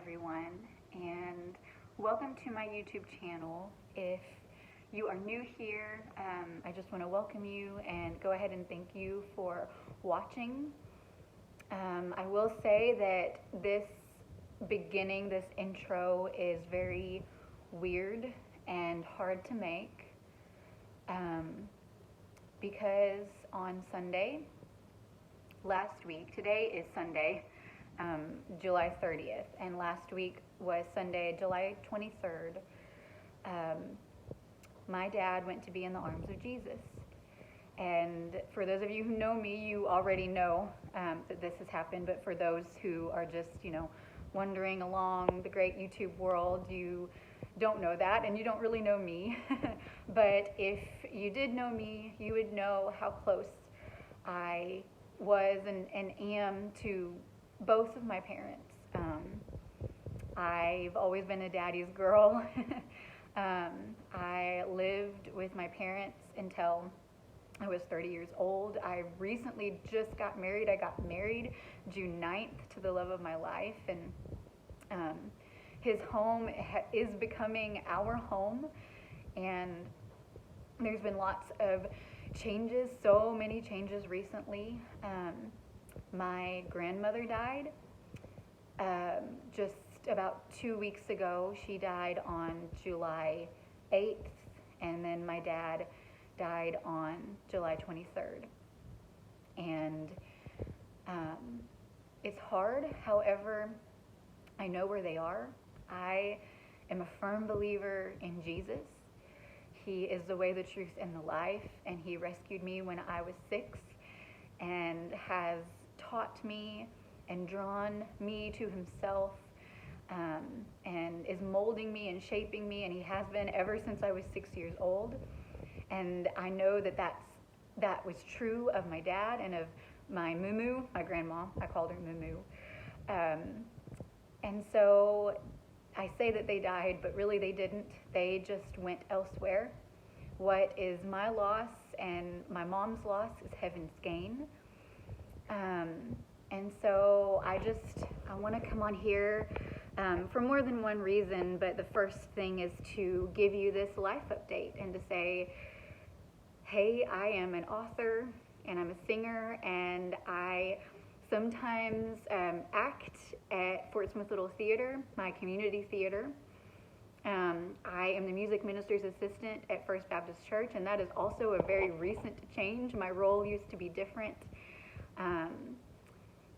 everyone, and welcome to my YouTube channel. If you are new here, I just want to welcome you and go ahead and thank you for watching. I will say that this intro is very weird and hard to make because on Sunday, last week, today is Sunday, July 30th, and last week was Sunday, July 23rd. My dad went to be in the arms of Jesus. And for those of you who know me, you already know that this has happened, but for those who are just, wandering along the great YouTube world, you don't know that, and you don't really know me. But if you did know me, you would know how close I was and am to both of my parents. I've always been a daddy's girl. I lived with my parents until I was 30 years old. I recently just got married. I got married June 9th to the love of my life, and his home is becoming our home, and there's been lots of changes, so many changes recently. My grandmother died just about 2 weeks ago. She died on July 8th, and then my dad died on July 23rd. And it's hard, however, I know where they are. I am a firm believer in Jesus. He is the way, the truth, and the life, and he rescued me when I was 6 and has taught me and drawn me to himself, and is molding me and shaping me, and he has been ever since I was 6 years old. And I know that was true of my dad and of my mumu, my grandma. I called her mumu. And so I say that they died, but really they didn't. They just went elsewhere. What is my loss and my mom's loss is heaven's gain. And so I want to come on here for more than one reason, but the first thing is to give you this life update and to say, hey, I am an author and I'm a singer, and I sometimes act at Fort Smith Little Theater, my community theater. I am the music minister's assistant at First Baptist Church, and that is also a very recent change. My role used to be different.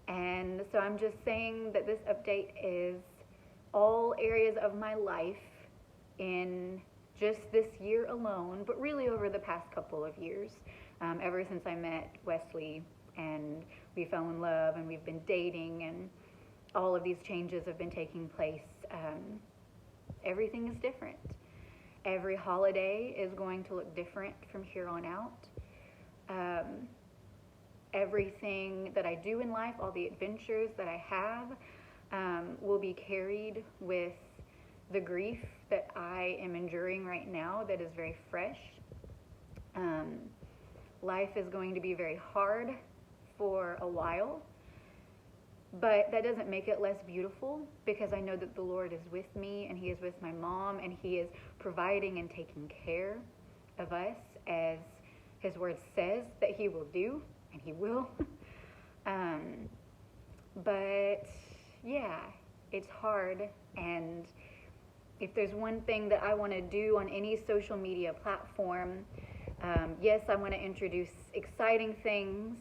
And so I'm just saying that this update is all areas of my life in just this year alone, but really over the past couple of years, ever since I met Wesley and we fell in love and we've been dating and all of these changes have been taking place. Everything is different. Every holiday is going to look different from here on out. Everything that I do in life, all the adventures that I have, will be carried with the grief that I am enduring right now that is very fresh. Life is going to be very hard for a while, but that doesn't make it less beautiful, because I know that the Lord is with me and he is with my mom, and he is providing and taking care of us as his word says that he will do, and he will. But yeah, it's hard, and if there's one thing that I want to do on any social media platform, yes, I want to introduce exciting things,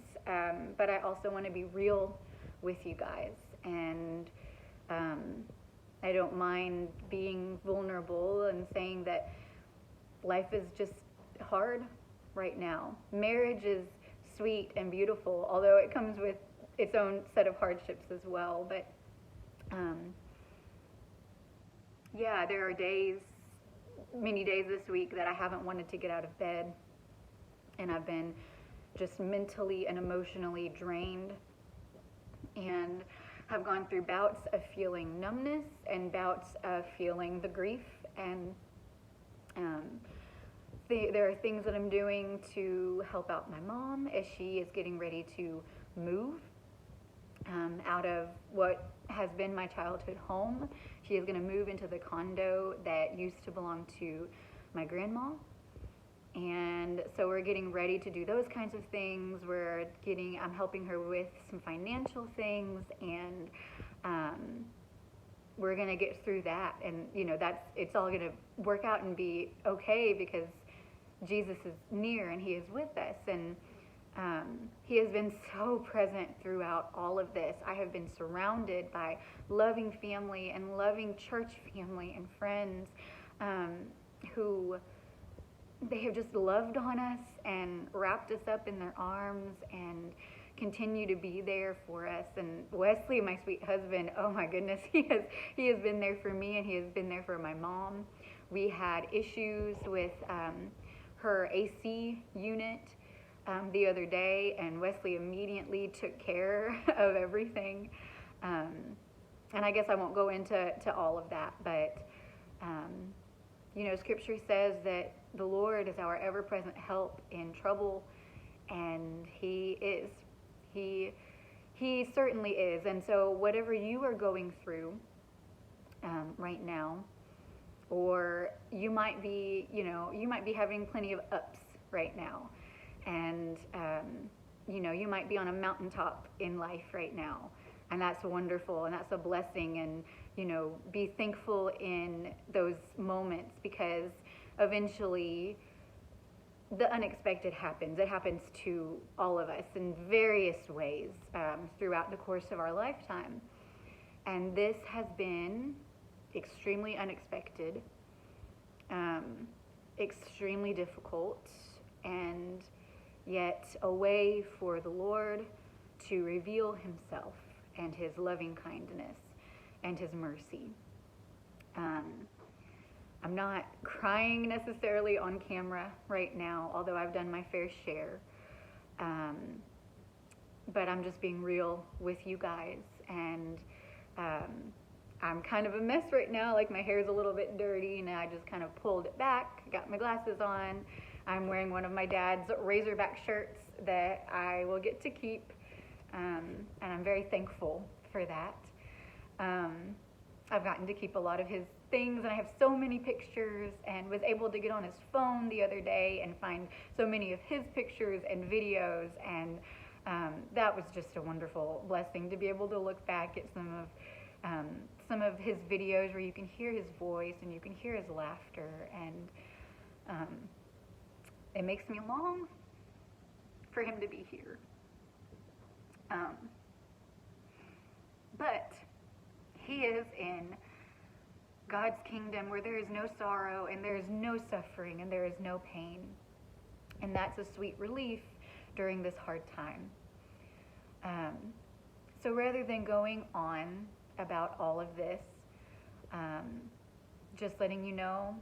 but I also want to be real with you guys, and I don't mind being vulnerable and saying that life is just hard right now. Marriage is sweet and beautiful, although it comes with its own set of hardships as well. But yeah, there are many days this week that I haven't wanted to get out of bed, and I've been just mentally and emotionally drained, and have gone through bouts of feeling numbness and bouts of feeling the grief, and there are things that I'm doing to help out my mom as she is getting ready to move. out of what has been my childhood home. She is going to move into the condo that used to belong to my grandma. And so we're getting ready to do those kinds of things. I'm helping her with some financial things, and we're going to get through that. And, it's all going to work out and be okay because Jesus is near and he is with us. And he has been so present throughout all of this. I have been surrounded by loving family and loving church family and friends who they have just loved on us and wrapped us up in their arms and continue to be there for us. And Wesley, my sweet husband, oh my goodness, he has been there for me, and he has been there for my mom. We had issues with her AC unit the other day, and Wesley immediately took care of everything. And I guess I won't go into all of that, but Scripture says that the Lord is our ever-present help in trouble, and He is. He certainly is. And so whatever you are going through right now, or you might be having plenty of ups right now, and you might be on a mountaintop in life right now, and that's wonderful, and that's a blessing, and be thankful in those moments, because eventually the unexpected happens. It happens to all of us in various ways throughout the course of our lifetime. And this has been extremely unexpected, extremely difficult, and yet a way for the Lord to reveal himself and his loving kindness and his mercy. I'm not crying necessarily on camera right now, although I've done my fair share. But I'm just being real with you guys. And I'm kind of a mess right now. Like, my hair's a little bit dirty, and I just kind of pulled it back, got my glasses on. I'm wearing one of my dad's Razorback shirts that I will get to keep. And I'm very thankful for that. I've gotten to keep a lot of his things, and I have so many pictures, and was able to get on his phone the other day and find so many of his pictures and videos, and that was just a wonderful blessing to be able to look back at some of his videos where you can hear his voice and you can hear his laughter, and it makes me long for him to be here. But he is in God's kingdom where there is no sorrow and there is no suffering and there is no pain. And that's a sweet relief during this hard time. So rather than going on about all of this, just letting you know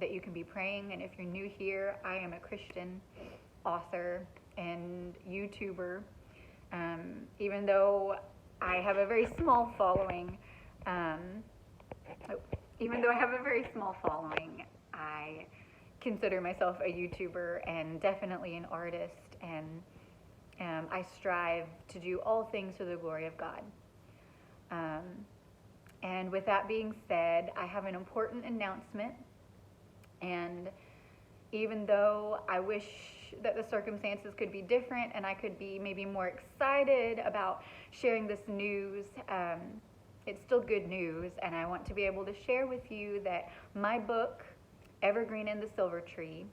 that you can be praying. And if you're new here, I am a Christian author and YouTuber. Even though I have a very small following, I consider myself a YouTuber and definitely an artist, and I strive to do all things for the glory of God. And with that being said, I have an important announcement, and even though I wish that the circumstances could be different and I could be maybe more excited about sharing this news, it's still good news, and I want to be able to share with you that my book, Evergreen and the Silver Tree,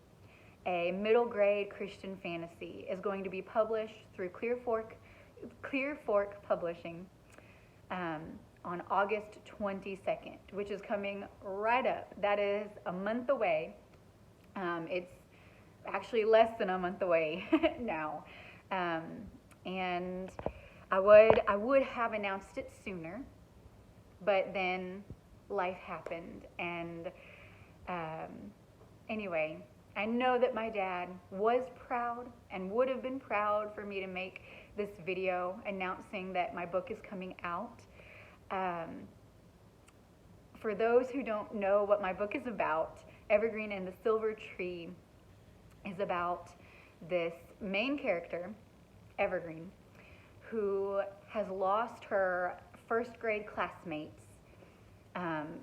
a middle grade Christian fantasy, is going to be published through Clear Fork Publishing on August 22nd, which is coming right up. That is a month away. It's actually less than a month away now. And I would have announced it sooner, but then life happened. And anyway, I know that my dad was proud and would have been proud for me to make this video announcing that my book is coming out. For those who don't know what my book is about, Evergreen and the Silver Tree is about this main character, Evergreen, who has lost her first grade classmates.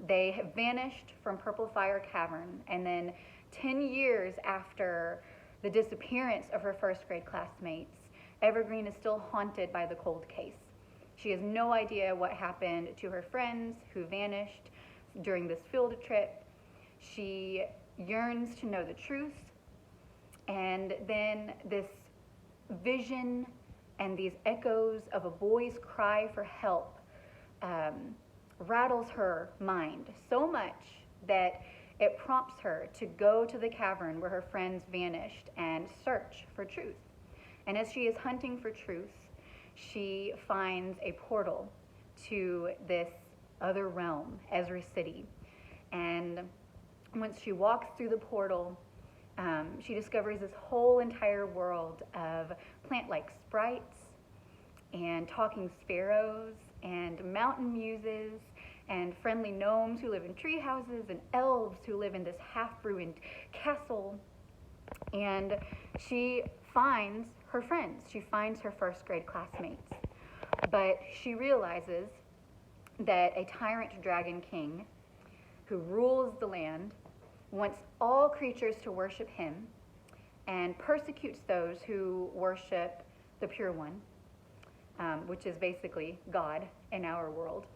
They have vanished from Purple Fire Cavern, and then 10 years after the disappearance of her first grade classmates, Evergreen is still haunted by the cold case. She has no idea what happened to her friends who vanished during this field trip. She yearns to know the truth, and then this vision and these echoes of a boy's cry for help rattles her mind so much that it prompts her to go to the cavern where her friends vanished and search for truth. And as she is hunting for truth, she finds a portal to this other realm, Ezra City. And once she walks through the portal, she discovers this whole entire world of plant-like sprites and talking sparrows and mountain muses and friendly gnomes who live in tree houses and elves who live in this half-ruined castle. And she finds her friends. She finds her first grade classmates. But she realizes that a tyrant dragon king who rules the land wants all creatures to worship him and persecutes those who worship the Pure One, which is basically God in our world.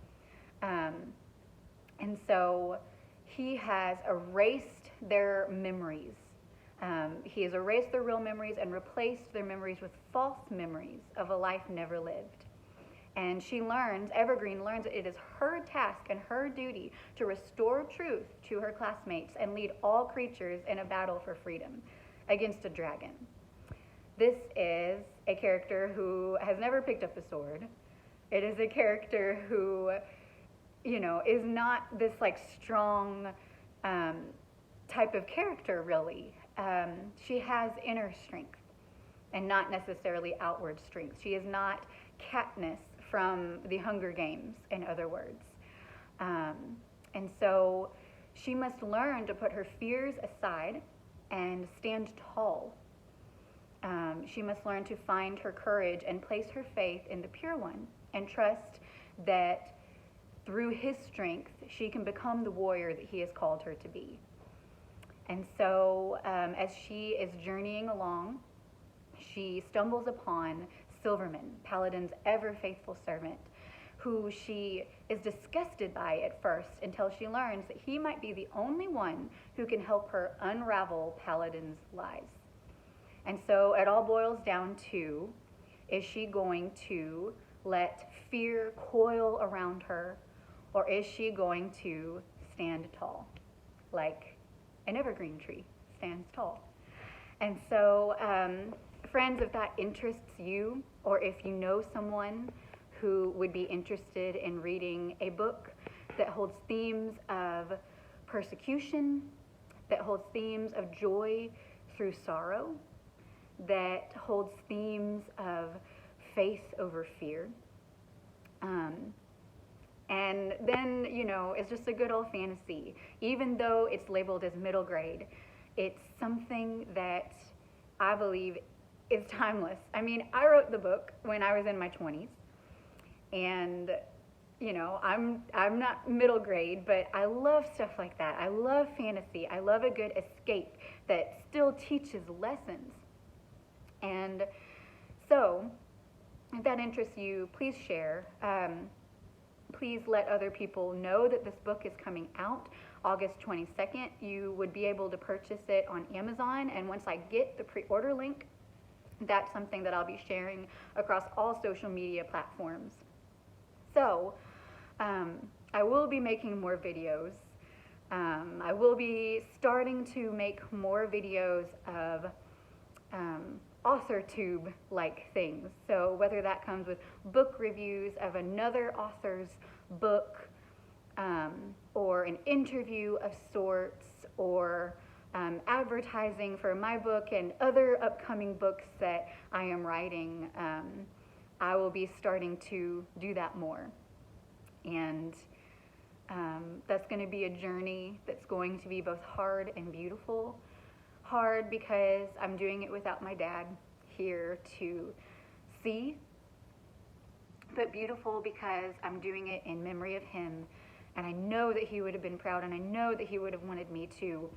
And so he has erased their memories. He has erased their real memories and replaced their memories with false memories of a life never lived. And she learns, Evergreen learns, that it is her task and her duty to restore truth to her classmates and lead all creatures in a battle for freedom against a dragon. This is a character who has never picked up a sword. It is a character who, is not this strong type of character, really. She has inner strength and not necessarily outward strength. She is not Katniss from the Hunger Games, in other words. And so she must learn to put her fears aside and stand tall. She must learn to find her courage and place her faith in the Pure One and trust that through his strength, she can become the warrior that he has called her to be. And so as she is journeying along, she stumbles upon Silverman, Paladin's ever-faithful servant, who she is disgusted by at first until she learns that he might be the only one who can help her unravel Paladin's lies. And so it all boils down to, is she going to let fear coil around her, or is she going to stand tall, like an evergreen tree stands tall? And so, friends, if that interests you, or if you know someone who would be interested in reading a book that holds themes of persecution, that holds themes of joy through sorrow, that holds themes of faith over fear, and then, it's just a good old fantasy. Even though it's labeled as middle grade, it's something that I believe is timeless. I mean, I wrote the book when I was in my 20s, and I'm not middle grade, but I love stuff like that. I love fantasy. I love a good escape that still teaches lessons. And so, if that interests you, please share. Please let other people know that this book is coming out August 22nd. You would be able to purchase it on Amazon, and once I get the pre-order link, that's something that I'll be sharing across all social media platforms. So, I will be making more videos. I will be starting to make more videos of AUTHORTUBE-like things. So whether that comes with book reviews of another author's book, or an interview of sorts, or advertising for my book and other upcoming books that I am writing, I will be starting to do that more. And that's going to be a journey that's going to be both hard and beautiful. Hard because I'm doing it without my dad here to see but beautiful because I'm doing it in memory of him. And I know that he would have been proud, and I know that he would have wanted me to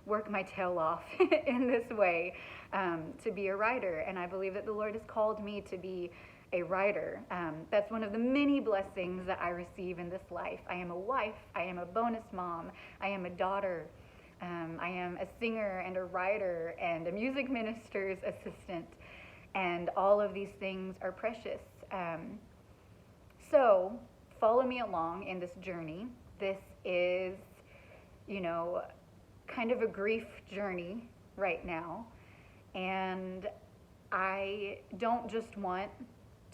work my tail off in this way, to be a writer. And I believe that the Lord has called me to be a writer. That's one of the many blessings that I receive in this life. I am a wife, I am a bonus mom, I am a daughter, I am a singer and a writer and a music minister's assistant, and all of these things are precious. So follow me along in this journey. This is, kind of a grief journey right now, and I don't just want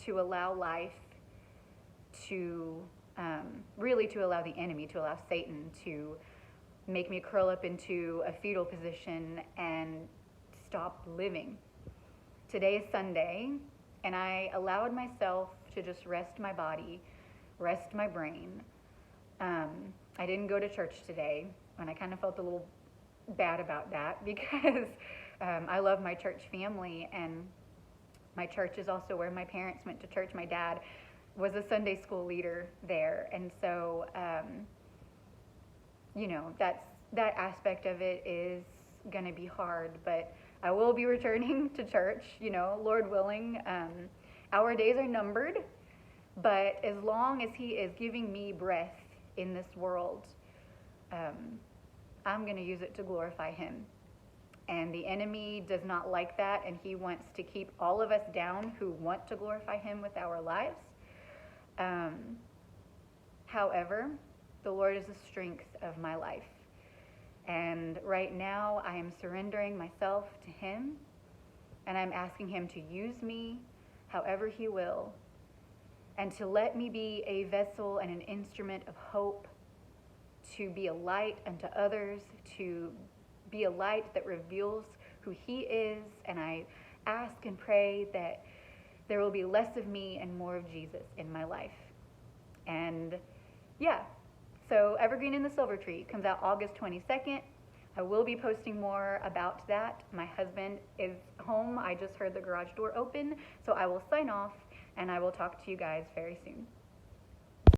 to allow life to, really to allow the enemy, to allow Satan to make me curl up into a fetal position and stop living. Today is Sunday, and I allowed myself to just rest my body, rest my brain. I didn't go to church today, and I kind of felt a little bad about that because I love my church family, and my church is also where my parents went to church. My dad was a Sunday school leader there, and so that aspect of it is going to be hard, but I will be returning to church, Lord willing. Our days are numbered, but as long as he is giving me breath in this world, I'm going to use it to glorify him. And the enemy does not like that, and he wants to keep all of us down who want to glorify him with our lives. However, the Lord is the strength of my life. And right now, I am surrendering myself to him, and I'm asking him to use me however he will, and to let me be a vessel and an instrument of hope, to be a light unto others, to be a light that reveals who he is. And I ask and pray that there will be less of me and more of Jesus in my life. And so Evergreen and the Silver Tree comes out August 22nd. I will be posting more about that. My husband is home. I just heard the garage door open, so I will sign off, and I will talk to you guys very soon.